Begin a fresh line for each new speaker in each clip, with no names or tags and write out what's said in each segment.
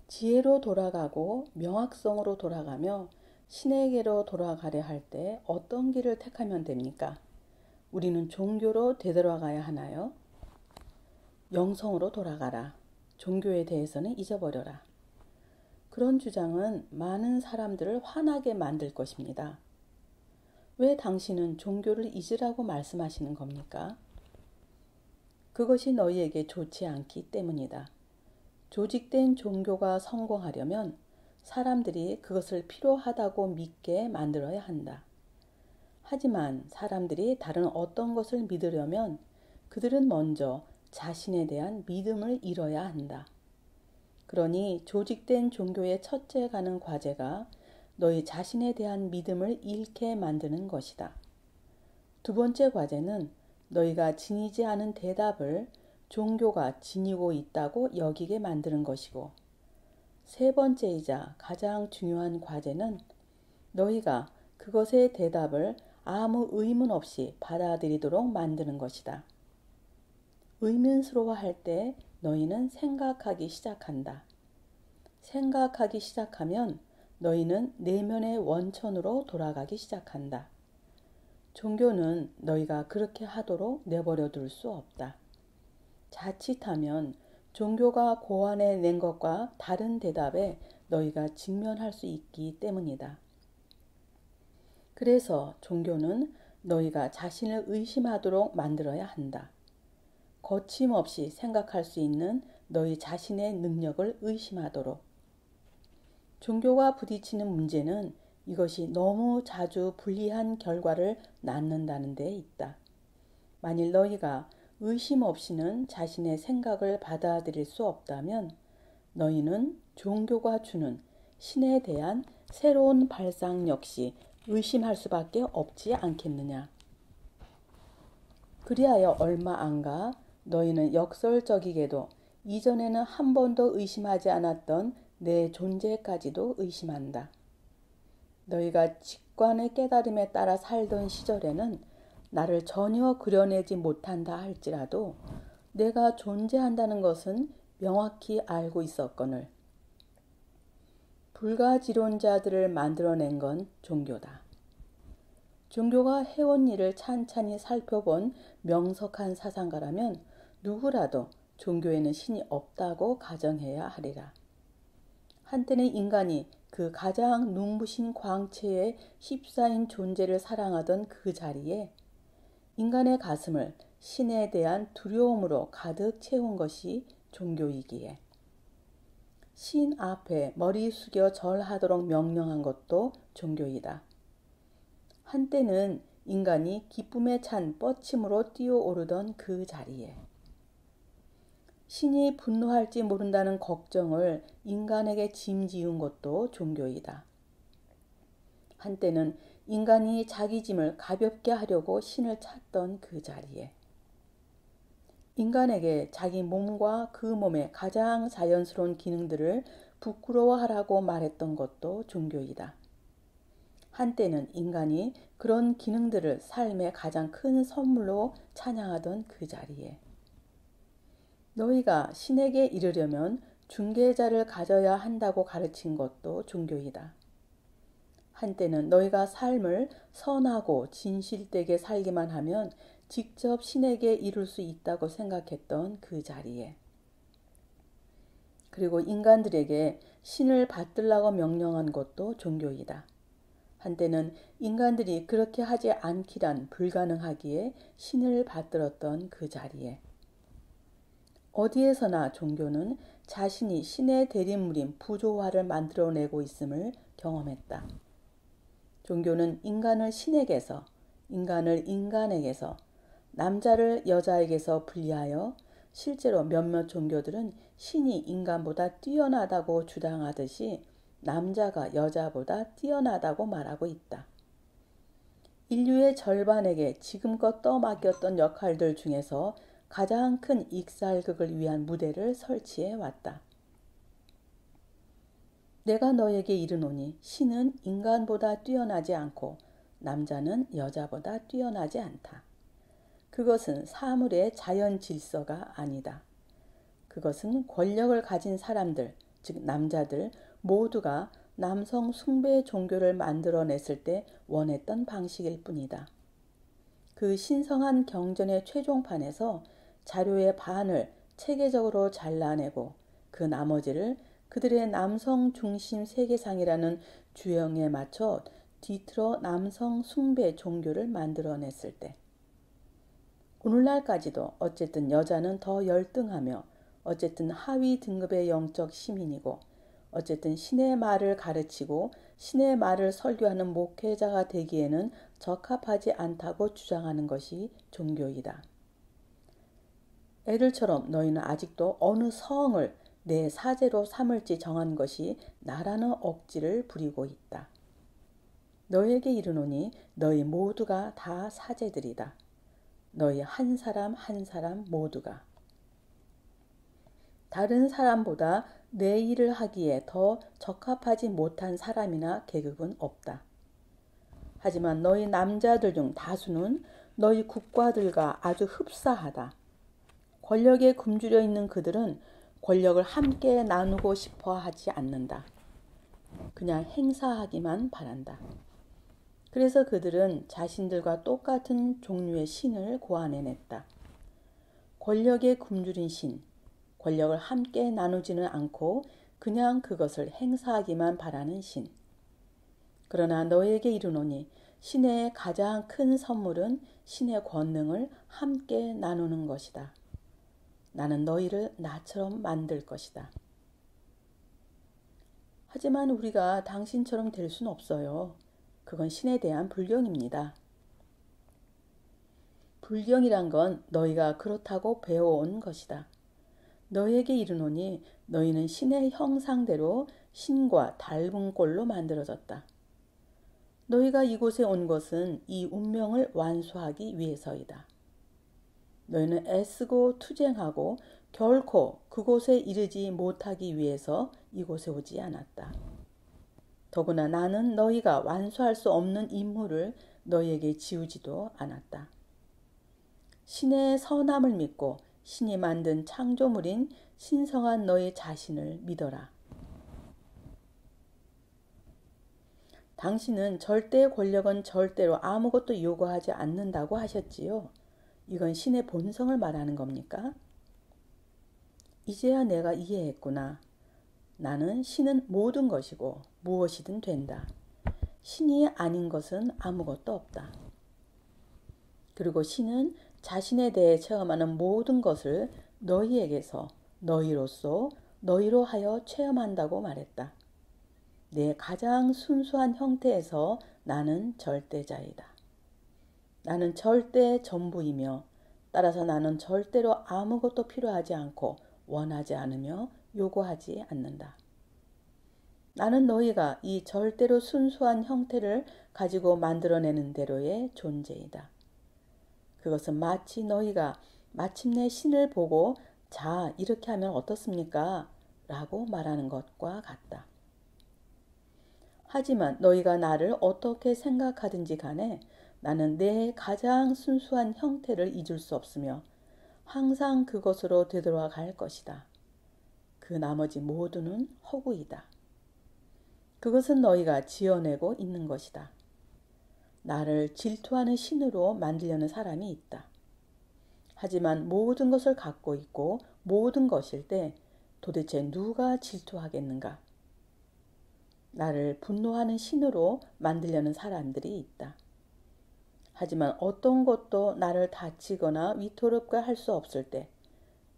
지혜로 돌아가고 명확성으로 돌아가며 신에게로 돌아가려 할 때 어떤 길을 택하면 됩니까? 우리는 종교로 되돌아가야 하나요? 영성으로 돌아가라. 종교에 대해서는 잊어버려라. 그런 주장은 많은 사람들을 화나게 만들 것입니다. 왜 당신은 종교를 잊으라고 말씀하시는 겁니까? 그것이 너희에게 좋지 않기 때문이다. 조직된 종교가 성공하려면 사람들이 그것을 필요하다고 믿게 만들어야 한다. 하지만 사람들이 다른 어떤 것을 믿으려면 그들은 먼저 자신에 대한 믿음을 잃어야 한다. 그러니 조직된 종교의 첫째 가는 과제가 너희 자신에 대한 믿음을 잃게 만드는 것이다. 두 번째 과제는 너희가 지니지 않은 대답을 종교가 지니고 있다고 여기게 만드는 것이고, 세 번째이자 가장 중요한 과제는 너희가 그것의 대답을 아무 의문 없이 받아들이도록 만드는 것이다. 의문스러워할 때 너희는 생각하기 시작한다. 생각하기 시작하면 너희는 내면의 원천으로 돌아가기 시작한다. 종교는 너희가 그렇게 하도록 내버려 둘 수 없다. 자칫하면 종교가 고안해 낸 것과 다른 대답에 너희가 직면할 수 있기 때문이다. 그래서 종교는 너희가 자신을 의심하도록 만들어야 한다. 거침없이 생각할 수 있는 너희 자신의 능력을 의심하도록. 종교가 부딪히는 문제는 이것이 너무 자주 불리한 결과를 낳는다는 데 있다. 만일 너희가 의심 없이는 자신의 생각을 받아들일 수 없다면 너희는 종교가 주는 신에 대한 새로운 발상 역시 의심할 수밖에 없지 않겠느냐. 그리하여 얼마 안 가 너희는 역설적이게도 이전에는 한 번도 의심하지 않았던 내 존재까지도 의심한다. 너희가 직관의 깨달음에 따라 살던 시절에는 나를 전혀 그려내지 못한다 할지라도 내가 존재한다는 것은 명확히 알고 있었거늘. 불가지론자들을 만들어낸 건 종교다. 종교가 해온 일을 찬찬히 살펴본 명석한 사상가라면 누구라도 종교에는 신이 없다고 가정해야 하리라. 한때는 인간이 그 가장 눈부신 광채에 휩싸인 존재를 사랑하던 그 자리에 인간의 가슴을 신에 대한 두려움으로 가득 채운 것이 종교이기에 신 앞에 머리 숙여 절하도록 명령한 것도 종교이다. 한때는 인간이 기쁨에 찬 뻗침으로 뛰어오르던 그 자리에 신이 분노할지 모른다는 걱정을 인간에게 짐지은 것도 종교이다. 한때는 인간이 자기 짐을 가볍게 하려고 신을 찾던 그 자리에 인간에게 자기 몸과 그 몸의 가장 자연스러운 기능들을 부끄러워하라고 말했던 것도 종교이다. 한때는 인간이 그런 기능들을 삶의 가장 큰 선물로 찬양하던 그 자리에 너희가 신에게 이르려면 중개자를 가져야 한다고 가르친 것도 종교이다. 한때는 너희가 삶을 선하고 진실되게 살기만 하면 직접 신에게 이룰 수 있다고 생각했던 그 자리에 그리고 인간들에게 신을 받들라고 명령한 것도 종교이다. 한때는 인간들이 그렇게 하지 않기란 불가능하기에 신을 받들었던 그 자리에 어디에서나 종교는 자신이 신의 대립물인 부조화를 만들어내고 있음을 경험했다. 종교는 인간을 신에게서, 인간을 인간에게서, 남자를 여자에게서 분리하여 실제로 몇몇 종교들은 신이 인간보다 뛰어나다고 주장하듯이 남자가 여자보다 뛰어나다고 말하고 있다. 인류의 절반에게 지금껏 떠맡겼던 역할들 중에서 가장 큰 익살극을 위한 무대를 설치해 왔다. 내가 너에게 이르노니 신은 인간보다 뛰어나지 않고 남자는 여자보다 뛰어나지 않다. 그것은 사물의 자연 질서가 아니다. 그것은 권력을 가진 사람들, 즉 남자들 모두가 남성 숭배 종교를 만들어냈을 때 원했던 방식일 뿐이다. 그 신성한 경전의 최종판에서 자료의 반을 체계적으로 잘라내고 그 나머지를 그들의 남성 중심 세계상이라는 주형에 맞춰 뒤틀어 남성 숭배 종교를 만들어냈을 때 오늘날까지도 어쨌든 여자는 더 열등하며 어쨌든 하위 등급의 영적 시민이고 어쨌든 신의 말을 가르치고 신의 말을 설교하는 목회자가 되기에는 적합하지 않다고 주장하는 것이 종교이다. 애들처럼 너희는 아직도 어느 성을 내 사제로 삼을지 정한 것이 나라는 억지를 부리고 있다. 너희에게 이르노니 너희 모두가 다 사제들이다. 너희 한 사람 한 사람 모두가. 다른 사람보다 내 일을 하기에 더 적합하지 못한 사람이나 계급은 없다. 하지만 너희 남자들 중 다수는 너희 국가들과 아주 흡사하다. 권력에 굶주려 있는 그들은 권력을 함께 나누고 싶어 하지 않는다. 그냥 행사하기만 바란다. 그래서 그들은 자신들과 똑같은 종류의 신을 고안해냈다. 권력에 굶주린 신, 권력을 함께 나누지는 않고 그냥 그것을 행사하기만 바라는 신. 그러나 너에게 이르노니 신의 가장 큰 선물은 신의 권능을 함께 나누는 것이다. 나는 너희를 나처럼 만들 것이다. 하지만 우리가 당신처럼 될 수는 없어요. 그건 신에 대한 불경입니다. 불경이란 건 너희가 그렇다고 배워온 것이다. 너희에게 이르노니 너희는 신의 형상대로 신과 닮은 꼴로 만들어졌다. 너희가 이곳에 온 것은 이 운명을 완수하기 위해서이다. 너희는 애쓰고 투쟁하고 결코 그곳에 이르지 못하기 위해서 이곳에 오지 않았다. 더구나 나는 너희가 완수할 수 없는 임무를 너희에게 지우지도 않았다. 신의 선함을 믿고 신이 만든 창조물인 신성한 너희 자신을 믿어라. 당신은 절대 권력은 절대로 아무것도 요구하지 않는다고 하셨지요. 이건 신의 본성을 말하는 겁니까? 이제야 내가 이해했구나. 나는 신은 모든 것이고 무엇이든 된다. 신이 아닌 것은 아무것도 없다. 그리고 신은 자신에 대해 체험하는 모든 것을 너희에게서 너희로서 너희로 하여 체험한다고 말했다. 내 가장 순수한 형태에서 나는 절대자이다. 나는 절대 전부이며 따라서 나는 절대로 아무것도 필요하지 않고 원하지 않으며 요구하지 않는다. 나는 너희가 이 절대로 순수한 형태를 가지고 만들어내는 대로의 존재이다. 그것은 마치 너희가 마침내 신을 보고 자, 이렇게 하면 어떻습니까? 라고 말하는 것과 같다. 하지만 너희가 나를 어떻게 생각하든지 간에 나는 내 가장 순수한 형태를 잊을 수 없으며 항상 그것으로 되돌아갈 것이다. 그 나머지 모두는 허구이다. 그것은 너희가 지어내고 있는 것이다. 나를 질투하는 신으로 만들려는 사람이 있다. 하지만 모든 것을 갖고 있고 모든 것일 때 도대체 누가 질투하겠는가? 나를 분노하는 신으로 만들려는 사람들이 있다. 하지만 어떤 것도 나를 다치거나 위태롭게 할 수 없을 때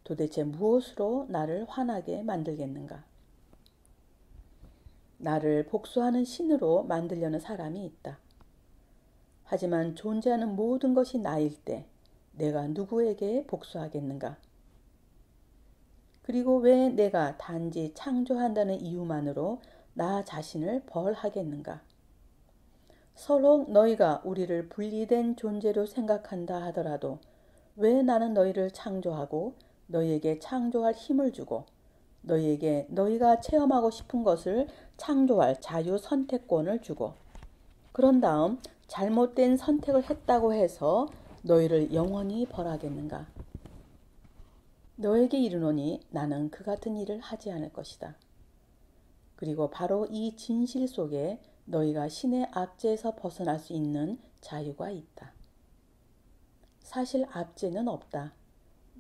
도대체 무엇으로 나를 화나게 만들겠는가? 나를 복수하는 신으로 만들려는 사람이 있다. 하지만 존재하는 모든 것이 나일 때 내가 누구에게 복수하겠는가? 그리고 왜 내가 단지 창조한다는 이유만으로 나 자신을 벌하겠는가? 서로 너희가 우리를 분리된 존재로 생각한다 하더라도 왜 나는 너희를 창조하고 너희에게 창조할 힘을 주고 너희에게 너희가 체험하고 싶은 것을 창조할 자유 선택권을 주고 그런 다음 잘못된 선택을 했다고 해서 너희를 영원히 벌하겠는가? 너에게 이르노니 나는 그 같은 일을 하지 않을 것이다. 그리고 바로 이 진실 속에 너희가 신의 압제에서 벗어날 수 있는 자유가 있다. 사실 압제는 없다.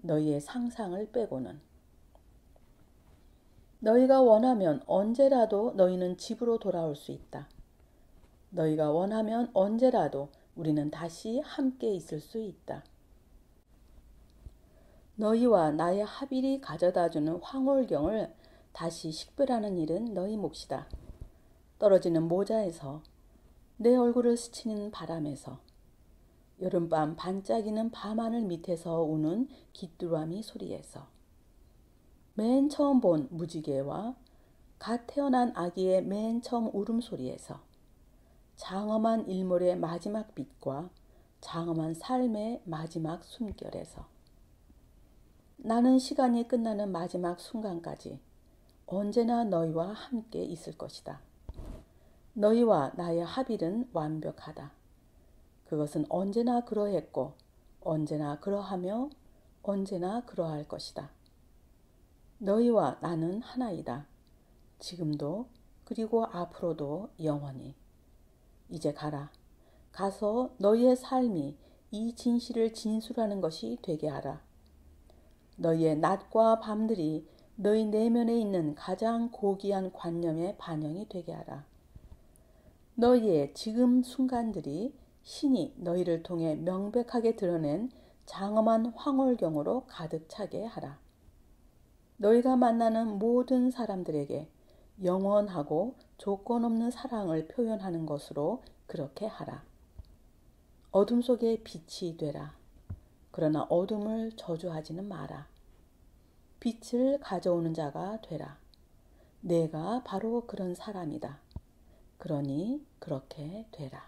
너희의 상상을 빼고는. 너희가 원하면 언제라도 너희는 집으로 돌아올 수 있다. 너희가 원하면 언제라도 우리는 다시 함께 있을 수 있다. 너희와 나의 하빌이 가져다주는 황홀경을 다시 식별하는 일은 너희 몫이다. 떨어지는 모자에서, 내 얼굴을 스치는 바람에서, 여름밤 반짝이는 밤하늘 밑에서 우는 귀뚜라미 소리에서, 맨 처음 본 무지개와 갓 태어난 아기의 맨 처음 울음소리에서, 장엄한 일몰의 마지막 빛과 장엄한 삶의 마지막 숨결에서, 나는 시간이 끝나는 마지막 순간까지 언제나 너희와 함께 있을 것이다. 너희와 나의 합일은 완벽하다. 그것은 언제나 그러했고 언제나 그러하며 언제나 그러할 것이다. 너희와 나는 하나이다. 지금도 그리고 앞으로도 영원히. 이제 가라. 가서 너희의 삶이 이 진실을 진술하는 것이 되게 하라. 너희의 낮과 밤들이 너희 내면에 있는 가장 고귀한 관념의 반영이 되게 하라. 너희의 지금 순간들이 신이 너희를 통해 명백하게 드러낸 장엄한 황홀경으로 가득 차게 하라. 너희가 만나는 모든 사람들에게 영원하고 조건 없는 사랑을 표현하는 것으로 그렇게 하라. 어둠 속에 빛이 되라. 그러나 어둠을 저주하지는 마라. 빛을 가져오는 자가 되라. 내가 바로 그런 사람이다. 그러니 그렇게 되라.